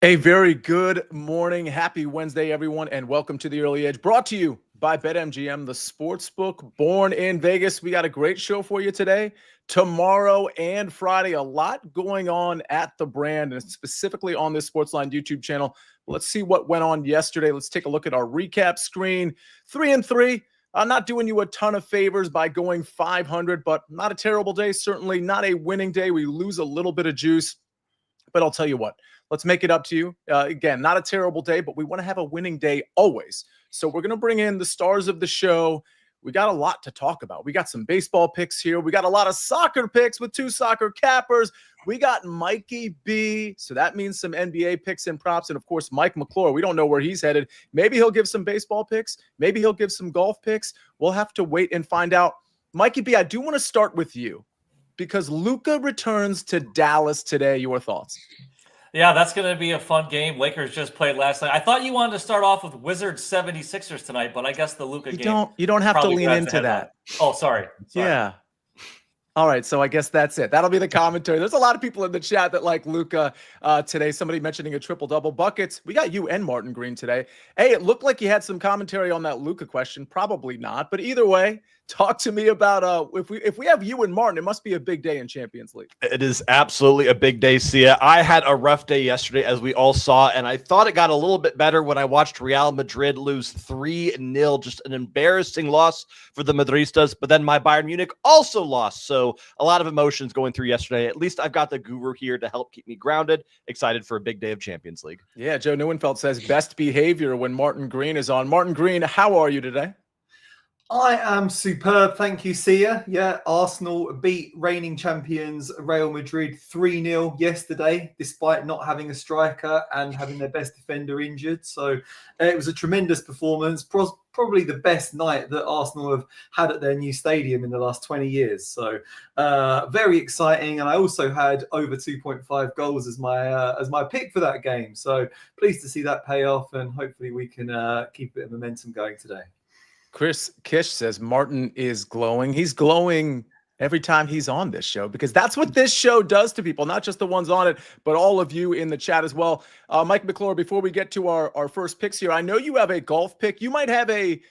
A very good morning. Happy Wednesday, everyone, and welcome to the Early Edge, brought to you by BetMGM, the sportsbook born in Vegas. We got a great show for you today, tomorrow, and Friday. A lot going on at the brand, and specifically on this SportsLine YouTube channel. Let's see what went on yesterday. Let's take a look at our recap screen. 3-3. I'm not doing you a ton of favors by going 500, but not a terrible day. Certainly not a winning day. We lose a little bit of juice. But I'll tell you what, let's make it up to you. Again, not a terrible day, but we want to have a winning day always. So we're going to bring in the stars of the show. We got a lot to talk about. We got some baseball picks here. We got a lot of soccer picks with two soccer cappers. We got Mikey B. So that means some NBA picks and props. And of course, Mike McClure. We don't know where he's headed. Maybe he'll give some baseball picks. Maybe he'll give some golf picks. We'll have to wait and find out. Mikey B, I do want to start with you, because Luka returns to Dallas today. Your thoughts? Yeah, that's going to be a fun game. Lakers just played last night. I thought you wanted to start off with Wizards 76ers tonight, but I guess the Luka game. You don't have to lean into that. Oh, sorry. Yeah. All right, so I guess that's it. That'll be the commentary. There's a lot of people in the chat that like Luka today. Somebody mentioning a triple-double. Buckets, we got you and Martin Green today. Hey, it looked like you had some commentary on that Luka question. Probably not, but either way, talk to me about if we have you and Martin, it must be a big day in Champions League. It is absolutely a big day, Sia. I had a rough day yesterday, as we all saw, and I thought it got a little bit better when I watched Real Madrid lose 3-0. Just an embarrassing loss for the Madristas, but then my Bayern Munich also lost. So a lot of emotions going through yesterday. At least I've got the guru here to help keep me grounded. Excited for a big day of Champions League. Yeah, Joe Neuenfeld says best behavior when Martin Green is on. Martin Green, how are you today? I am superb. Thank you, Sia. Yeah, Arsenal beat reigning champions Real Madrid 3-0 yesterday, despite not having a striker and having their best defender injured. So it was a tremendous performance, probably the best night that Arsenal have had at their new stadium in the last 20 years. So very exciting. And I also had over 2.5 goals as my pick for that game. So pleased to see that pay off, and hopefully we can keep a bit of momentum going today. Chris Kish says Martin is glowing. He's glowing every time he's on this show, because that's what this show does to people, not just the ones on it, but all of you in the chat as well. Mike McClure, before we get to our first picks here, I know you have a golf pick. You might have a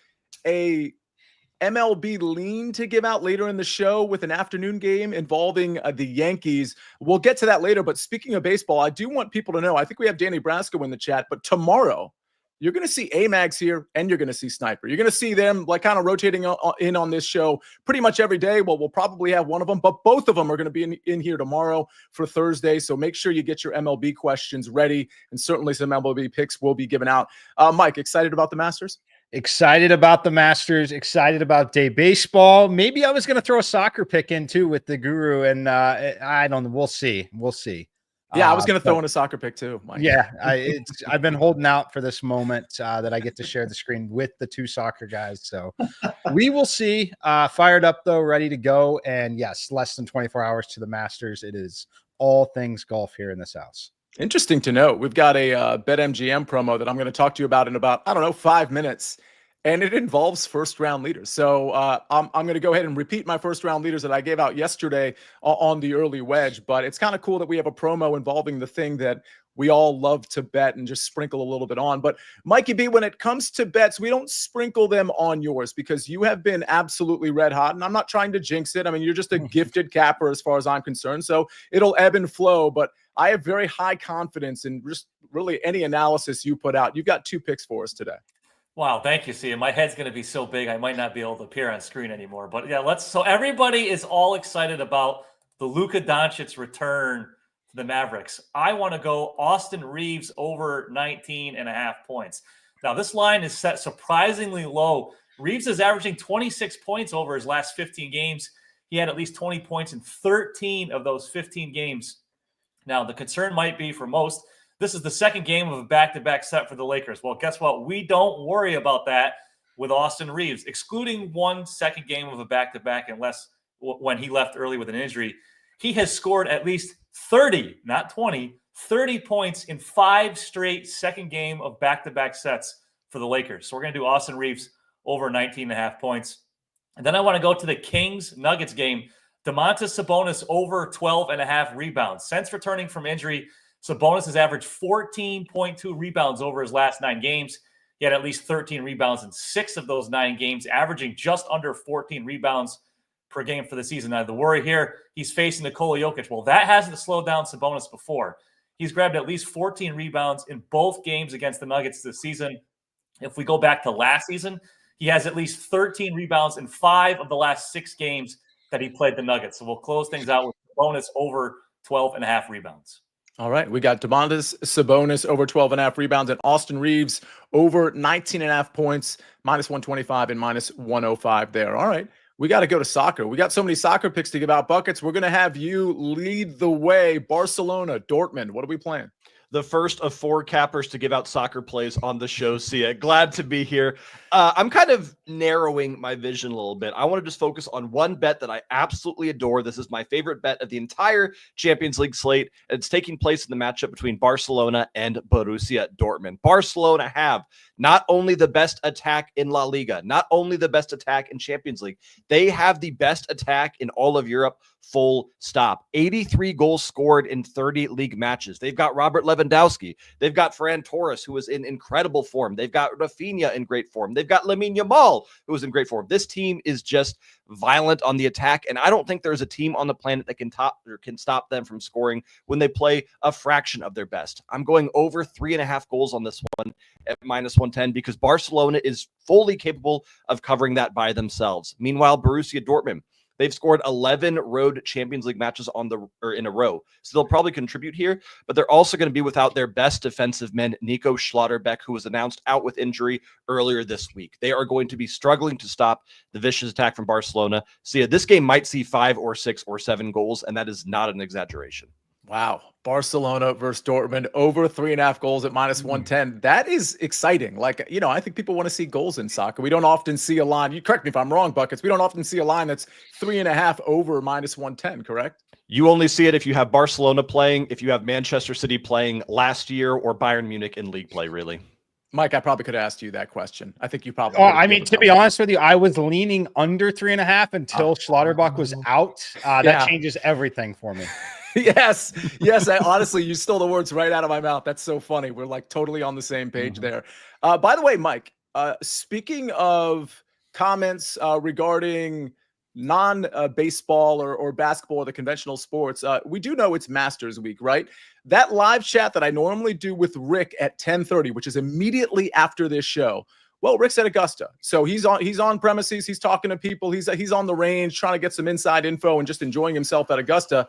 MLB lean to give out later in the show with an afternoon game involving the Yankees. We'll get to that later, but speaking of baseball, I do want people to know, I think we have Danny Brasco in the chat, but tomorrow, you're going to see Amags here, and you're going to see Sniper. You're going to see them like kind of rotating in on this show pretty much every day. Well, we'll probably have one of them, but both of them are going to be in here tomorrow for Thursday. So make sure you get your MLB questions ready, and certainly some MLB picks will be given out. Mike, excited about the Masters? Excited about the Masters, excited about day baseball. Maybe I was going to throw a soccer pick in too with the guru, and I don't know. We'll see. We'll see. Yeah, I was going to throw in a soccer pick too, Mike. Yeah, I've been holding out for this moment that I get to share the screen with the two soccer guys. So we will see. Fired up though, ready to go. And yes, less than 24 hours to the Masters. It is all things golf here in this house. Interesting to note. We've got a BetMGM promo that I'm going to talk to you about in about, 5 minutes. And it involves first-round leaders. So I'm going to go ahead and repeat my first-round leaders that I gave out yesterday on the early wedge. But it's kind of cool that we have a promo involving the thing that we all love to bet and just sprinkle a little bit on. But Mikey B, when it comes to bets, we don't sprinkle them on yours, because you have been absolutely red hot. And I'm not trying to jinx it. I mean, you're just a gifted capper as far as I'm concerned. So it'll ebb and flow. But I have very high confidence in just really any analysis you put out. You've got two picks for us today. Wow, thank you, Sia. My head's going to be so big I might not be able to appear on screen anymore. But yeah, so everybody is all excited about the Luka Doncic return to the Mavericks. I want to go Austin Reeves over 19.5 points. Now, this line is set surprisingly low. Reeves is averaging 26 points over his last 15 games. He had at least 20 points in 13 of those 15 games. Now, the concern might be for most, this is the second game of a back-to-back set for the Lakers. Well, guess what? We don't worry about that with Austin Reeves, excluding one second game of a back-to-back, unless when he left early with an injury. He has scored at least 30, not 20, 30 points in 5 straight second game of back-to-back sets for the Lakers. So we're going to do Austin Reeves over 19.5 points. And then I want to go to the Kings-Nuggets game. Domantas Sabonis over 12.5 rebounds. Since returning from injury, Sabonis has averaged 14.2 rebounds over his last 9 games. He had at least 13 rebounds in 6 of those 9 games, averaging just under 14 rebounds per game for the season. Now, the worry here, he's facing Nikola Jokic. Well, that hasn't slowed down Sabonis before. He's grabbed at least 14 rebounds in both games against the Nuggets this season. If we go back to last season, he has at least 13 rebounds in 5 of the last 6 games that he played the Nuggets. So we'll close things out with Sabonis over 12.5 rebounds. All right. We got Domantas Sabonis over 12.5 rebounds and Austin Reeves over 19.5 points, -125 and -105 there. All right. We got to go to soccer. We got so many soccer picks to give out. Buckets, we're going to have you lead the way. Barcelona, Dortmund. What are we playing? The first of 4 cappers to give out soccer plays on the show, Sia. Glad to be here. I'm kind of narrowing my vision a little bit. I want to just focus on one bet that I absolutely adore. This is my favorite bet of the entire Champions League slate. It's taking place in the matchup between Barcelona and Borussia Dortmund. Barcelona have not only the best attack in La Liga, not only the best attack in Champions League, they have the best attack in all of Europe, full stop. 83 goals scored in 30 league matches. They've got Robert Lewandowski. They've got Ferran Torres, who is in incredible form. They've got Rafinha in great form. They've got Lamine Yamal, who is in great form. This team is just violent on the attack, and I don't think there's a team on the planet that can stop them from scoring when they play a fraction of their best. I'm going over 3.5 goals on this one at -110 because Barcelona is fully capable of covering that by themselves. Meanwhile, Borussia Dortmund, they've scored 11 road Champions League matches in a row. So they'll probably contribute here, but they're also going to be without their best defensive men, Nico Schlotterbeck, who was announced out with injury earlier this week. They are going to be struggling to stop the vicious attack from Barcelona. So yeah, this game might see 5 or 6 or 7 goals, and that is not an exaggeration. Wow. Barcelona versus Dortmund over 3.5 goals at -110. That is exciting. Like, I think people want to see goals in soccer. We don't often see a line. You correct me if I'm wrong, Buckets. We don't often see a line that's 3.5 over -110, correct? You only see it if you have Barcelona playing, if you have Manchester City playing last year, or Bayern Munich in league play, really. Mike, I probably could have asked you that question. I think you probably. Oh, I mean, to be honest with you, I was leaning under 3.5 until Schlotterbeck was out. That changes everything for me. Yes. Honestly, you stole the words right out of my mouth. That's so funny. We're like totally on the same page there. By the way, Mike, speaking of comments regarding non-baseball or basketball or the conventional sports, we do know it's Masters Week, right? That live chat that I normally do with Rick at 10:30, which is immediately after this show. Well, Rick's at Augusta, so he's on premises. He's talking to people. He's on the range trying to get some inside info and just enjoying himself at Augusta.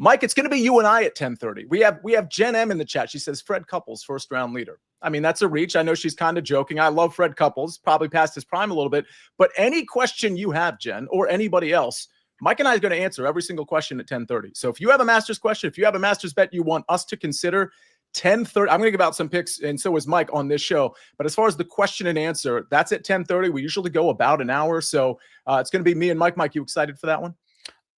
Mike, it's going to be you and I at 10:30. We have Jen M in the chat. She says Fred Couples, first round leader. I mean, that's a reach. I know she's kind of joking. I love Fred Couples, probably past his prime a little bit. But any question you have, Jen, or anybody else, Mike and I are going to answer every single question at 10:30. So if you have a Masters question, if you have a Masters bet you want us to consider, 10:30. I'm going to give out some picks, and so is Mike on this show. But as far as the question and answer, that's at 10:30. We usually go about an hour. So it's going to be me and Mike. Mike, you excited for that one?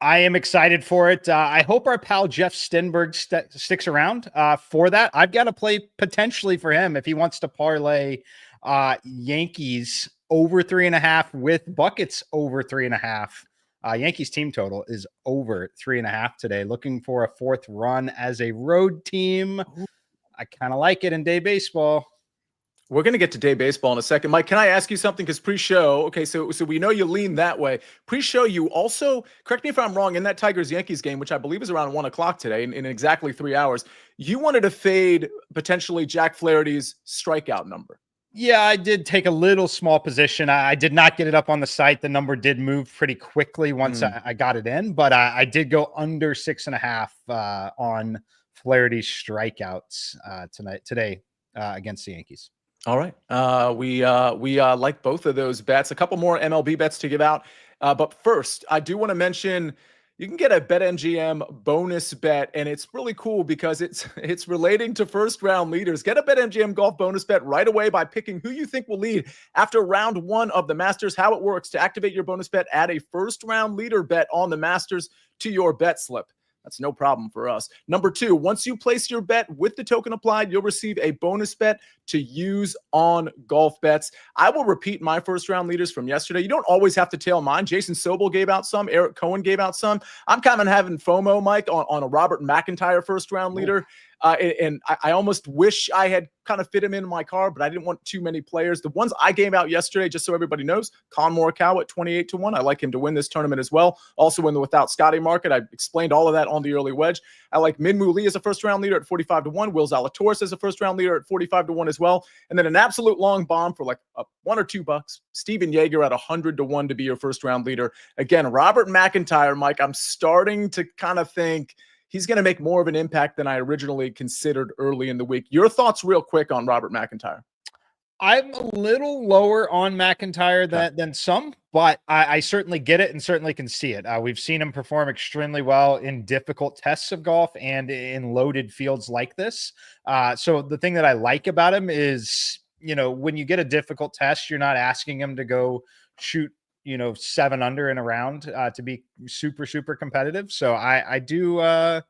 I am excited for it. I hope our pal Jeff Stenberg sticks around for that. I've got to play potentially for him if he wants to parlay Yankees over 3.5 with Buckets over 3.5. Yankees team total is over 3.5 today. Looking for a 4th run as a road team. I kind of like it in day baseball. We're going to get to day baseball in a second. Mike, can I ask you something? Because pre-show, okay, so we know you lean that way. Pre-show, you also, correct me if I'm wrong, in that Tigers-Yankees game, which I believe is around 1 o'clock today, in exactly 3 hours, you wanted to fade potentially Jack Flaherty's strikeout number. Yeah, I did take a little small position. I did not get it up on the site. The number did move pretty quickly once I got it in, but I did go under 6.5 on Flaherty's strikeouts today against the Yankees. All right. We like both of those bets. A couple more MLB bets to give out. But first, I do want to mention you can get a BetMGM bonus bet, and it's really cool because it's relating to first round leaders. Get a BetMGM golf bonus bet right away by picking who you think will lead after round 1 of the Masters. How it works: to activate your bonus bet, add a first round leader bet on the Masters to your bet slip. That's no problem for us. Number 2, once you place your bet with the token applied, you'll receive a bonus bet to use on golf bets. I will repeat my first round leaders from yesterday. You don't always have to tail mine. Jason Sobel gave out some. Eric Cohen gave out some. I'm kind of having FOMO, Mike, on a Robert McIntyre first round leader. And I almost wish I had kind of fit him in my car, but I didn't want too many players. The ones I gave out yesterday, just so everybody knows, Con Morikawa at 28-1. I like him to win this tournament as well. Also in the without Scotty market. I explained all of that on the early wedge. I like Minwoo Lee as a first round leader at 45-1. Will Zalatoris as a first round leader at 45-1 as well. And then an absolute long bomb for like $1 or $2. Steven Yeager at 100-1 to be your first round leader. Again, Robert McIntyre, Mike, I'm starting to kind of think he's going to make more of an impact than I originally considered early in the week. Your thoughts real quick on Robert McIntyre. I'm a little lower on McIntyre than some, but I certainly get it and certainly can see it. We've seen him perform extremely well in difficult tests of golf and in loaded fields like this. So the thing that I like about him is, when you get a difficult test, you're not asking him to go shoot 7 under in a round to be super, super competitive. So I don't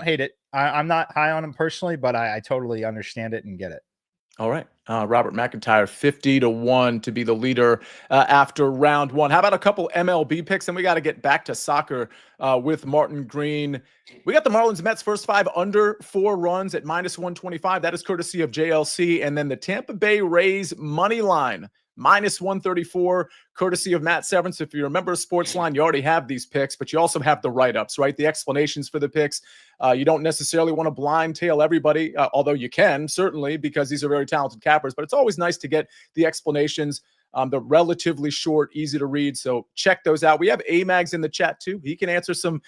hate it. I'm not high on him personally, but I totally understand it and get it. All right. Robert McIntyre, 50-1 to be the leader after round one. How about a couple MLB picks? And we got to get back to soccer with Martin Green. We got the Marlins Mets first 5 under 4 runs at -125. That is courtesy of JLC. And then the Tampa Bay Rays money line, -134, courtesy of Matt Severance. If you remember SportsLine, you already have these picks, but you also have the write-ups, right? The explanations for the picks. You don't necessarily want to blind tail everybody, although you can, certainly, because these are very talented cappers. But it's always nice to get the explanations. They're relatively short, easy to read. So check those out. We have A-Mags in the chat too. He can answer some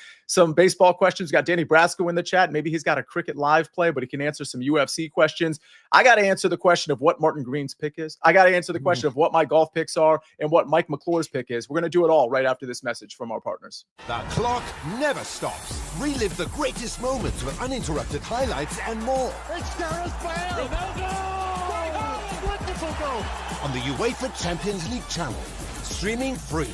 baseball questions. We got Danny Brasco in the chat. Maybe he's got a cricket live play, but he can answer some UFC questions. I got to answer the question of what Martin Green's pick is. I got to answer the question of what my golf picks are and what Mike McClure's pick is. We're going to do it all right after this message from our partners. The clock never stops. Relive the greatest moments with uninterrupted highlights and more. It's Gareth Bale! Ronaldo! Wonderful goal! On the UEFA Champions League channel, streaming free.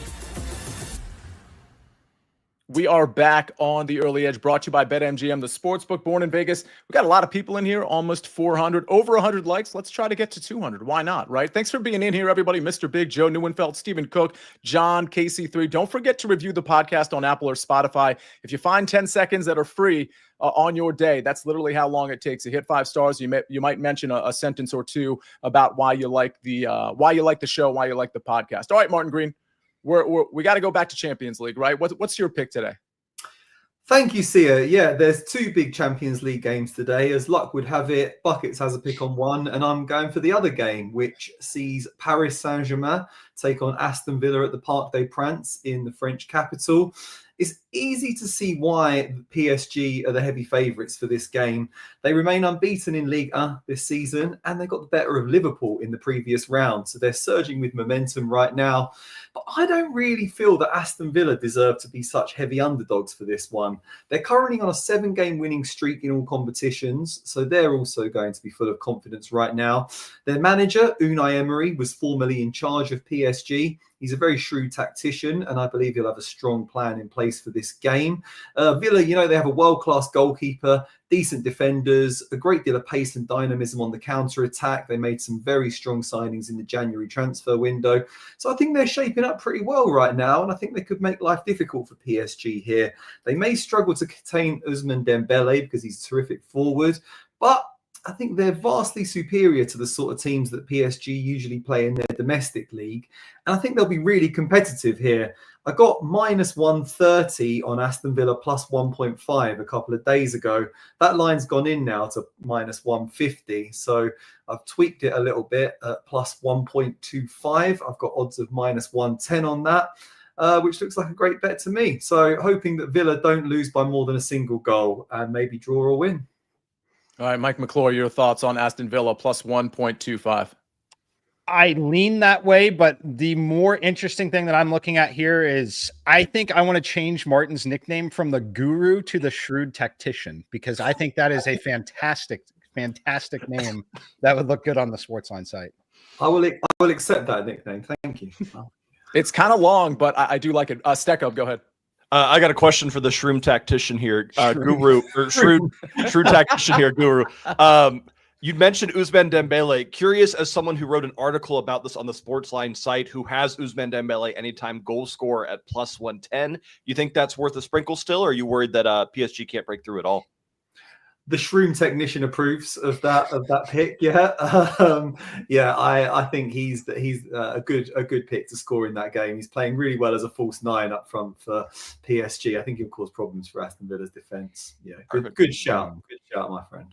We are back on the Early Edge, brought to you by BetMGM, the sportsbook born in Vegas. We got a lot of people in here, almost 400, over 100 likes. Let's try to get to 200. Why not, right? Thanks for being in here, everybody. Mr. Big, Joe Neuenfeld, Stephen Cook, John, KC3. Don't forget to review the podcast on Apple or Spotify. If you find 10 seconds that are free on your day, that's literally how long it takes. You hit 5 stars. You might mention a sentence or two about why you like the show, why you like the podcast. All right, Martin Green. We got to go back to Champions League, right? What's your pick today? Thank you, Sia. Yeah, there's 2 big Champions League games today. As luck would have it, Buckets has a pick on one, and I'm going for the other game, which sees Paris Saint-Germain take on Aston Villa at the Parc des Princes in the French capital. It's easy to see why PSG are the heavy favourites for this game. They remain unbeaten in Ligue 1 this season, and they got the better of Liverpool in the previous round. So they're surging with momentum right now. But I don't really feel that Aston Villa deserve to be such heavy underdogs for this one. They're currently on a 7-game winning streak in all competitions, so they're also going to be full of confidence right now. Their manager, Unai Emery, was formerly in charge of PSG. He's a very shrewd tactician, and I believe he'll have a strong plan in place for this game. Villa, they have a world-class goalkeeper, decent defenders, a great deal of pace and dynamism on the counter-attack. They made some very strong signings in the January transfer window. So I think they're shaping up pretty well right now, and I think they could make life difficult for PSG here. They may struggle to contain Ousmane Dembele because he's a terrific forward, but I think they're vastly superior to the sort of teams that PSG usually play in their domestic league. And I think they'll be really competitive here. I got -130 on Aston Villa plus 1.5 a couple of days ago. That line's gone in now to -150. So I've tweaked it a little bit at plus 1.25. I've got odds of -110 on that, which looks like a great bet to me. So hoping that Villa don't lose by more than a single goal and maybe draw or win. All right, Mike McClure, your thoughts on Aston Villa plus 1.25. I lean that way, but the more interesting thing that I'm looking at here is I think I want to change Martin's nickname from the Guru to the Shrewd Tactician, because I think that is a fantastic name that would look good on the SportsLine site. I will accept that nickname. Thank you. It's kind of long, but I do like it. Stecco, go ahead. I got a question for the Shroom Tactician here, Guru, or Shrewd Tactician here, Guru. You'd mentioned Ousmane Dembele. Curious, as someone who wrote an article about this on the SportsLine site, who has Ousmane Dembele anytime goal scorer at plus 110. You think that's worth a sprinkle still, or are you worried that PSG can't break through at all? The Shroom technician approves of that pick. Yeah, I think he's a good pick to score in that game. He's playing really well as a false nine up front for PSG. I think he'll cause problems for Aston Villa's defense. Yeah, good shout, my friend.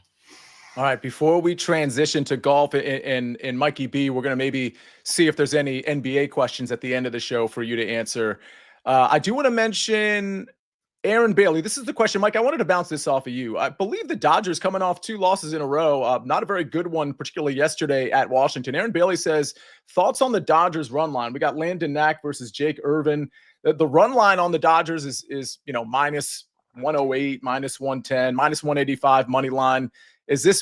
All right, before we transition to golf and Mikey B, we're going to maybe see if there's any NBA questions at the end of the show for you to answer. I do want to mention Aaron Bailey. This is the question, Mike. I wanted to bounce this off of you. I believe the Dodgers coming off 2 losses in a row, not a very good one, particularly yesterday at Washington. Aaron Bailey says, thoughts on the Dodgers run line? We got Landon Knack versus Jake Irvin. The run line on the Dodgers is minus 108, minus 110, minus 185 money line.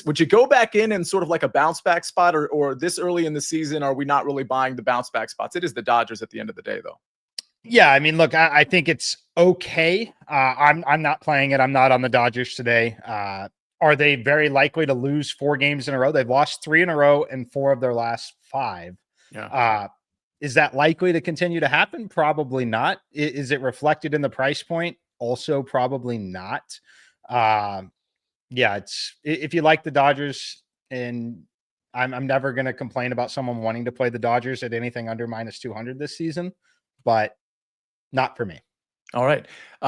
Would you go back in sort of like a bounce back spot, or this early in the season, are we not really buying the bounce back spots? It is the Dodgers at the end of the day, though. Yeah, I mean, look, I think it's okay. I'm not playing it. I'm not on the Dodgers today. Are they very likely to lose 4 games in a row? They've lost 3 in a row in 4 of their last 5. Yeah. Is that likely to continue to happen? Probably not. Is it reflected in the price point? Also, probably not. Yeah, if you like the Dodgers, and I'm never going to complain about someone wanting to play the Dodgers at anything under minus 200 this season, but not for me. All right.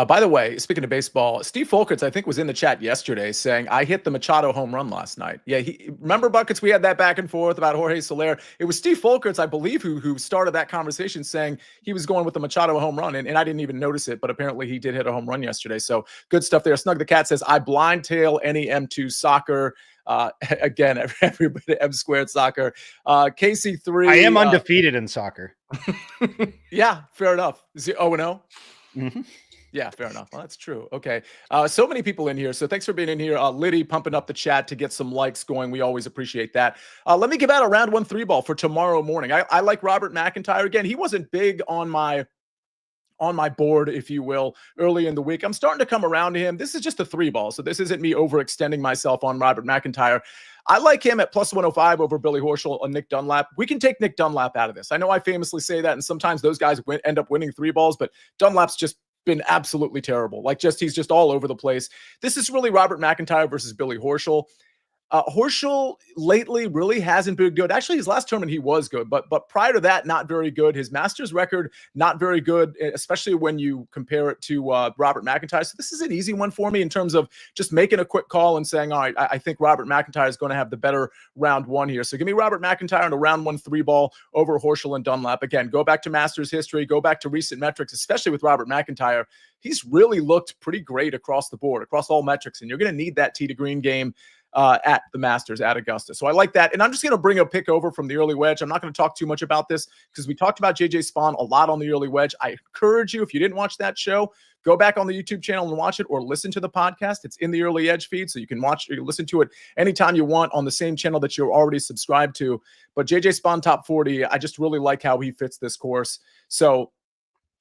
By the way, speaking of baseball, Steve Folkerts, I think, was in the chat yesterday saying, I hit the Machado home run last night. Yeah, remember, Buckets, we had that back and forth about Jorge Soler. It was Steve Folkerts, I believe, who started that conversation saying he was going with the Machado home run, and I didn't even notice it, but apparently he did hit a home run yesterday. So good stuff there. Snug the Cat says, I blind tail any M2 soccer. Again, everybody M squared soccer. KC3. I am undefeated in soccer. Yeah, fair enough. Is he 0-0? Mm-hmm. Yeah, fair enough. Well, that's true. Okay. So many people in here. So thanks for being in here. Liddy pumping up the chat to get some likes going. We always appreciate that. Let me give out a round 1 3-ball for tomorrow morning. I like Robert McIntyre. Again, he wasn't big on my board, if you will, early in the week. I'm starting to come around to him. This is just a 3-ball. So this isn't me overextending myself on Robert McIntyre. I like him at plus 105 over Billy Horschel and Nick Dunlap. We can take Nick Dunlap out of this. I know I famously say that, and sometimes those guys end up winning 3-balls, but Dunlap's just been absolutely terrible. He's just all over the place. This is really Robert McIntyre versus Billy Horschel. Horschel lately really hasn't been good. Actually, his last tournament, he was good, but prior to that, not very good. His Masters record, not very good, especially when you compare it to Robert McIntyre. So this is an easy one for me in terms of just making a quick call and saying, all right, I think Robert McIntyre is going to have the better round 1 here. So give me Robert McIntyre in a round 1 3-ball over Horschel and Dunlap. Again, go back to Masters history, go back to recent metrics, especially with Robert McIntyre. He's really looked pretty great across the board, across all metrics, and you're going to need that tee to green game at the Masters at Augusta. So I like that. And I'm just going to bring a pick over from the early wedge. I'm not going to talk too much about this because we talked about JJ Spawn a lot on the early wedge. I encourage you, if you didn't watch that show, go back on the YouTube channel and watch it, or listen to the podcast. It's in the early edge feed, so you can watch or you can listen to it anytime you want on the same channel that you're already subscribed to. But JJ Spawn top 40, I just really like how he fits this course. So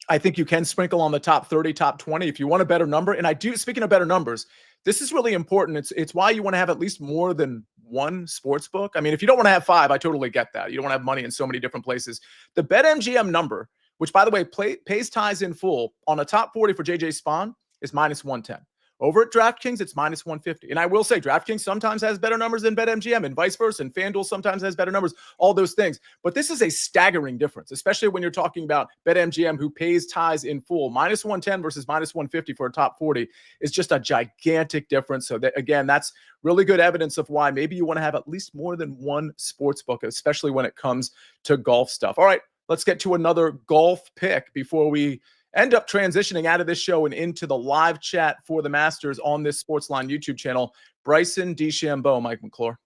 I think you can sprinkle on the top 30, top 20 if you want a better number. And I do, speaking of better numbers, this is really important. It's why you want to have at least more than one sports book. I mean, if you don't want to have 5, I totally get that. You don't want to have money in so many different places. The BetMGM number, which, by the way, pays ties in full on a top 40 for JJ Spawn, is minus 110. Over at DraftKings, it's minus 150. And I will say DraftKings sometimes has better numbers than BetMGM and vice versa. And FanDuel sometimes has better numbers, all those things. But this is a staggering difference, especially when you're talking about BetMGM, who pays ties in full. Minus 110 versus minus 150 for a top 40 is just a gigantic difference. So that, again, that's really good evidence of why maybe you want to have at least more than one sports book, especially when it comes to golf stuff. All right, let's get to another golf pick before we end up transitioning out of this show and into the live chat for the Masters on this SportsLine YouTube channel. Bryson DeChambeau, Mike McClure.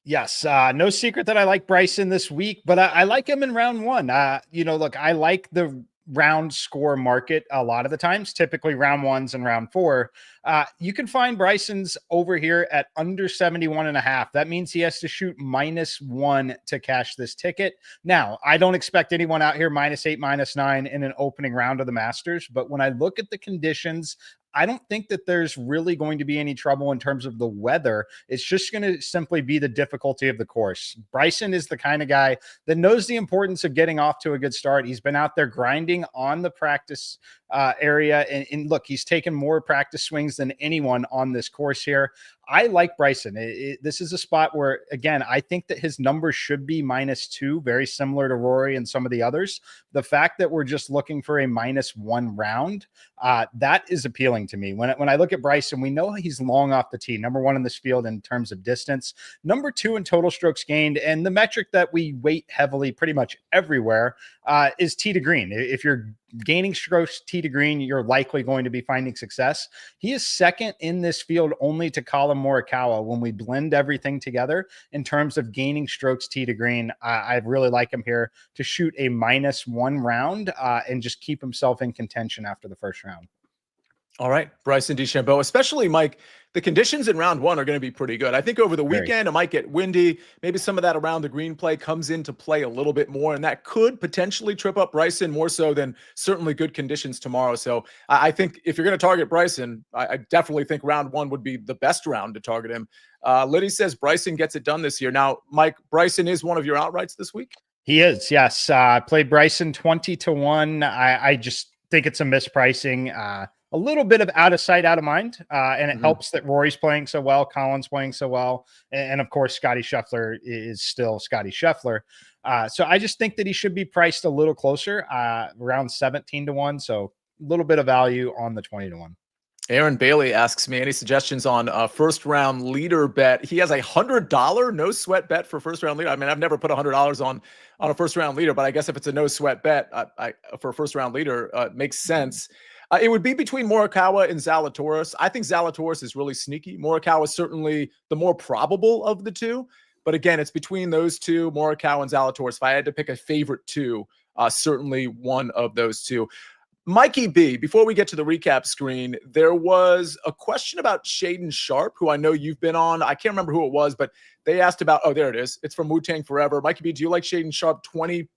Yes, no secret that I like Bryson this week, but I like him in round 1. Look, I like the round score market a lot of the times, typically round 1s and round 4. You can find Bryson's over here at under 71.5. That means he has to shoot -1 to cash this ticket. Now, I don't expect anyone out here -8, -9 in an opening round of the Masters, but when I look at the conditions, I don't think that there's really going to be any trouble in terms of the weather. It's just going to simply be the difficulty of the course. Bryson is the kind of guy that knows the importance of getting off to a good start. He's been out there grinding on the practice area. And look, he's taken more practice swings than anyone on this course here. I like Bryson. This is a spot where, again, I think that his numbers should be -2, very similar to Rory and some of the others. The fact that we're just looking for a -1 round, that is appealing to me. When I look at Bryson, we know he's long off the tee, number 1 in this field in terms of distance, number 2 in total strokes gained, and the metric that we weight heavily pretty much everywhere is tee to green. If you're gaining strokes tee to green, you're likely going to be finding success. He is second in this field only to Colin Morikawa when we blend everything together in terms of gaining strokes tee to green. I really like him here to shoot a -1 round and just keep himself in contention after the first round. All right, Bryson DeChambeau, especially Mike, the conditions in round 1 are going to be pretty good. I think over the weekend, it might get windy. Maybe some of that around the green play comes into play a little bit more, and that could potentially trip up Bryson more so than certainly good conditions tomorrow. So I think if you're going to target Bryson, I definitely think round 1 would be the best round to target him. Liddy says Bryson gets it done this year. Now, Mike, Bryson is one of your outrights this week? He is, yes. Played Bryson 20-1. I just think it's a mispricing. A little bit of out of sight, out of mind. And it helps that Rory's playing so well, Colin's playing so well. And of course, Scotty Scheffler is still Scotty Scheffler. So I just think that he should be priced a little closer, around 17-1. So a little bit of value on the 20-1. Aaron Bailey asks me any suggestions on a first round leader bet. He has $100 no sweat bet for first round leader. I mean, I've never put $100 on a first round leader, but I guess if it's a no sweat bet for a first round leader, it makes sense. It would be between Morikawa and Zalatoris. I think Zalatoris is really sneaky. Morikawa is certainly the more probable of the two. But again, it's between those two, Morikawa and Zalatoris. If I had to pick a favorite two, certainly one of those two. Mikey B, before we get to the recap screen, there was a question about Shaden Sharp, who I know you've been on. I can't remember who it was, but they asked about, oh, there it is. It's from Wu-Tang Forever. Mikey B, do you like Shaden Sharp 20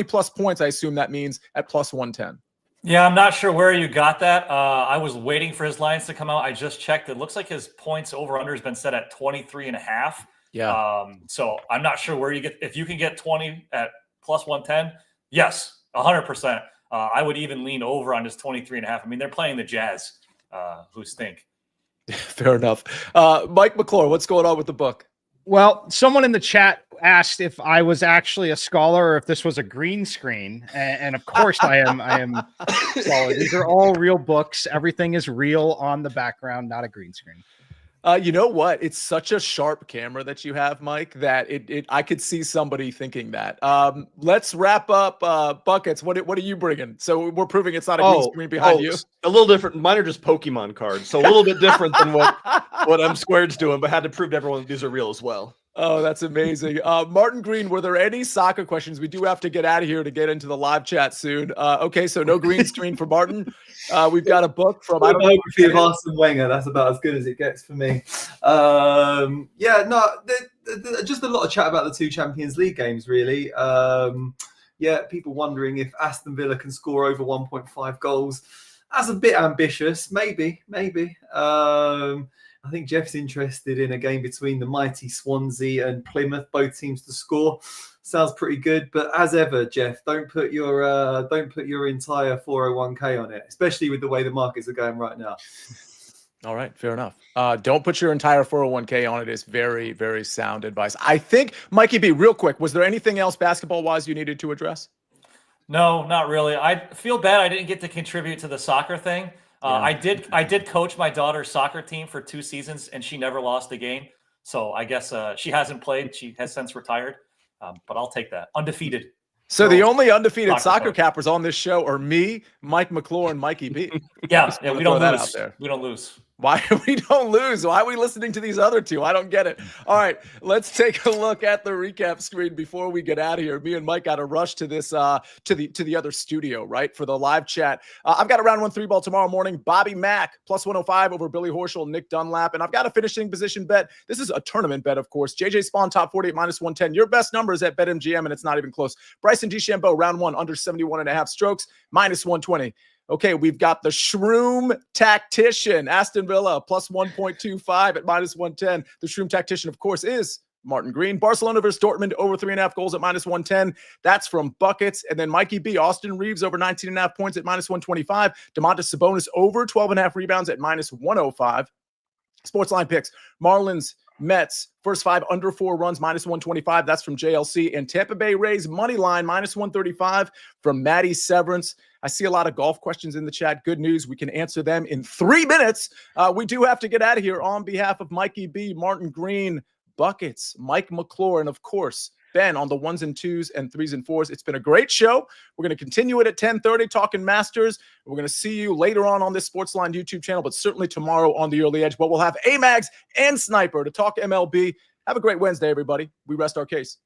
plus points? I assume that means at plus 110. Yeah, I'm not sure where you got that. I was waiting for his lines to come out. I just checked. It looks like his points over under has been set at 23.5. Yeah. So I'm not sure where you get, if you can get 20 at plus 110. Yes, 100%. I would even lean over on his 23.5. I mean, they're playing the Jazz, who stink. Fair enough. Mike McClure, what's going on with the book? Well, someone in the chat asked if I was actually a scholar or if this was a green screen. And of course I am a scholar. These are all real books. Everything is real on the background, not a green screen. You know what? It's such a sharp camera that you have, Mike, that I could see somebody thinking that. Let's wrap up buckets. What are you bringing? So we're proving it's not a green screen behind you. A little different. Mine are just Pokemon cards, so a little bit different than what I'm Squared's doing, but had to prove to everyone that these are real as well. Oh, that's amazing. Martin Green, were there any soccer questions? We do have to get out of here to get into the live chat soon. Okay, so no green screen for Martin. We've got a book from biography of Arsene Wenger. That's about as good as it gets for me. Just a lot of chat about the two Champions League games, really. People wondering if Aston Villa can score over 1.5 goals. That's a bit ambitious, maybe. I think Jeff's interested in a game between the mighty Swansea and Plymouth, both teams to score. Sounds pretty good, but as ever, Jeff, don't put your entire 401k on it, especially with the way the markets are going right now. All right, fair enough. Don't put your entire 401k on it is very, very sound advice. I think, Mikey B, real quick, was there anything else basketball-wise you needed to address? No, not really. I feel bad I didn't get to contribute to the soccer thing. I did coach my daughter's soccer team for 2 seasons, and she never lost a game. So I guess she hasn't played. She has since retired, but I'll take that. Undefeated. So the only undefeated soccer cappers on this show are me, Mike McClure, and Mikey B. Yeah, we don't lose. We don't lose. Why we don't lose? Why are we listening to these other two? I don't get it. All right, let's take a look at the recap screen before we get out of here. Me and Mike got to rush to this to the other studio, right, for the live chat. I've got a round 1 3-ball tomorrow morning. Bobby Mack plus 105 over Billy Horschel and Nick Dunlap, and I've got a finishing position bet. This is a tournament bet, of course. JJ Spawn top 48 minus 110. Your best number is at BetMGM, and it's not even close. Bryson DeChambeau round 1 under 71.5 strokes minus 120. Okay, we've got the Shroom Tactician, Aston Villa, plus 1.25 at minus 110. The Shroom Tactician, of course, is Martin Green. Barcelona versus Dortmund, over 3.5 goals at minus 110. That's from Buckets. And then Mikey B, Austin Reeves, over 19.5 points at minus 125. Domantas Sabonis, over 12.5 rebounds at minus 105. SportsLine Picks, Marlins, Mets, first 5 under 4 runs, minus 125. That's from JLC. And Tampa Bay Rays, money line, minus 135 from Maddie Severance. I see a lot of golf questions in the chat. Good news. We can answer them in 3 minutes. We do have to get out of here. On behalf of Mikey B, Martin Green, Buckets, Mike McClure, and of course, Ben on the 1s and 2s and 3s and 4s. It's been a great show. We're going to continue it at 10:30, talking Masters. We're going to see you later on this SportsLine YouTube channel, but certainly tomorrow on the Early Edge. But we'll have A-Mags and Sniper to talk MLB. Have a great Wednesday, everybody. We rest our case.